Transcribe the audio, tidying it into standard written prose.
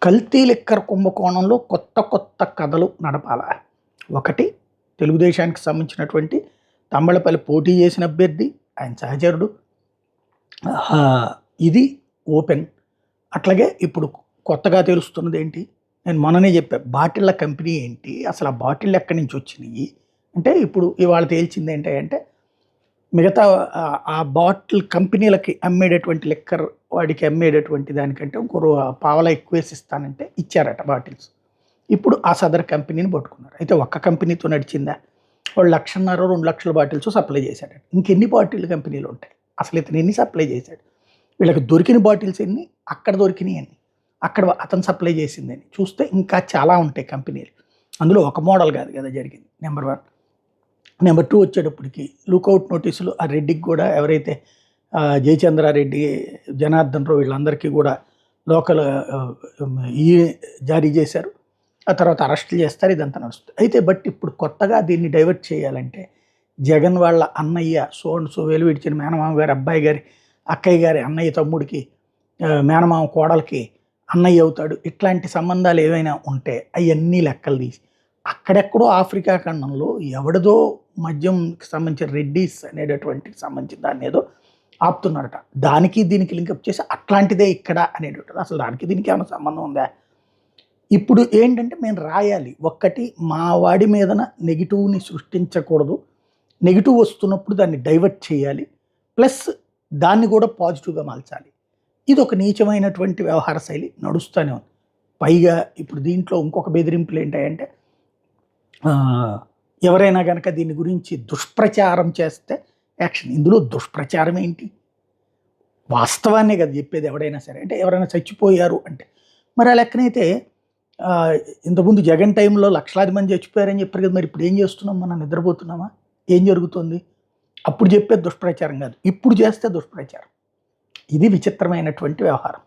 కల్తీ లిక్కర్ కుంభకోణంలో కొత్త కొత్త కథలు నడపాలా. ఒకటి తెలుగుదేశానికి సంబంధించినటువంటి తంబళపల్లి పోటీ చేసిన అభ్యర్థి, ఆయన సహచరుడు. ఇది ఓపెన్. అట్లాగే ఇప్పుడు కొత్తగా తెలుస్తున్నది ఏంటి, నేను మొన్ననే చెప్పా, బాటిళ్ళ కంపెనీ ఏంటి, అసలు ఆ బాటిళ్ళు ఎక్కడి నుంచి వచ్చినాయి అంటే, ఇప్పుడు ఇవాళ తేల్చింది ఏంటంటే మిగతా ఆ బాటిల్ కంపెనీలకి అమ్మేటటువంటి లిక్కర్ వాడికి అమ్మేటటువంటి దానికంటే ఇంకో పావలా ఎక్కువ వేసి ఇస్తానంటే ఇచ్చారట బాటిల్స్. ఇప్పుడు ఆ సదర్ కంపెనీని పట్టుకున్నారు. అయితే ఒక్క కంపెనీతో నడిచిందా? వాళ్ళు 1,50,000 2,00,000 బాటిల్స్ సప్లై చేశాడు. ఇంకెన్ని బాటిల్ కంపెనీలు ఉంటాయి? అసలు ఇతను ఎన్ని సప్లై చేశాడు? వీళ్ళకి దొరికిన బాటిల్స్ ఎన్ని, అక్కడ దొరికినాయి ఎన్ని, అక్కడ అతను సప్లై చేసిందని చూస్తే ఇంకా చాలా ఉంటాయి కంపెనీలు. అందులో ఒక మోడల్ కాదు కదా జరిగింది. నెంబర్ 1. నెంబర్ 2 వచ్చేటప్పటికి లుకౌట్ నోటీసులు ఆ రెడ్డికి కూడా, ఎవరైతే జయచంద్రారెడ్డి, జనార్దన్ రావు వీళ్ళందరికీ కూడా లోకల్ ఈ జారీ చేశారు. ఆ తర్వాత అరెస్టులు చేస్తారు. ఇదంతా నడుస్తుంది. అయితే బట్ ఇప్పుడు కొత్తగా దీన్ని డైవర్ట్ చేయాలంటే జగన్ వాళ్ళ అన్నయ్య సో వేలు విడిచిన మేనమామ గారి అబ్బాయి గారి అక్కయ్య గారి అన్నయ్య తమ్ముడికి, మేనమామ కోడలకి అన్నయ్య అవుతాడు. ఇట్లాంటి సంబంధాలు ఏవైనా ఉంటే అవన్నీ లెక్కలు తీసి అక్కడెక్కడో ఆఫ్రికా ఖండంలో ఎవడిదో మద్యంకి సంబంధించిన రెడ్డిస్ అనేటటువంటికి సంబంధించిన దాన్ని ఏదో ఆపుతున్నారట. దానికి దీనికి లింకప్ చేసి అట్లాంటిదే ఇక్కడ అనేటటువంటి, అసలు దానికి దీనికి ఏమైనా సంబంధం ఉందా? ఇప్పుడు ఏంటంటే మేము రాయాలి, ఒక్కటి మా వాడి మీదన నెగిటివ్ని సృష్టించకూడదు, నెగిటివ్ వస్తున్నప్పుడు దాన్ని డైవర్ట్ చేయాలి, ప్లస్ దాన్ని కూడా పాజిటివ్గా మార్చాలి. ఇది ఒక నీచమైనటువంటి వ్యవహార శైలి నడుస్తూనే ఉంది. పైగా ఇప్పుడు దీంట్లో ఇంకొక బెదిరింపులు ఏంటంటే, ఎవరైనా కనుక దీని గురించి దుష్ప్రచారం చేస్తే యాక్షన్. ఇందులో దుష్ప్రచారం ఏంటి? వాస్తవాన్నే కదా చెప్పేది ఎవడైనా సరే. అంటే ఎవరైనా చచ్చిపోయారు అంటే మరి ఆ లెక్కనైతే ఇంతకుముందు జగన్ టైంలో లక్షలాది మంది చచ్చిపోయారని చెప్పారు కదా, మరి ఇప్పుడు ఏం చేస్తున్నాం, మనం నిద్రపోతున్నామా? ఏం జరుగుతుంది? అప్పుడు చెప్పేది దుష్ప్రచారం కాదు, ఇప్పుడు చేస్తే దుష్ప్రచారం. ఇది విచిత్రమైనటువంటి వ్యవహారం.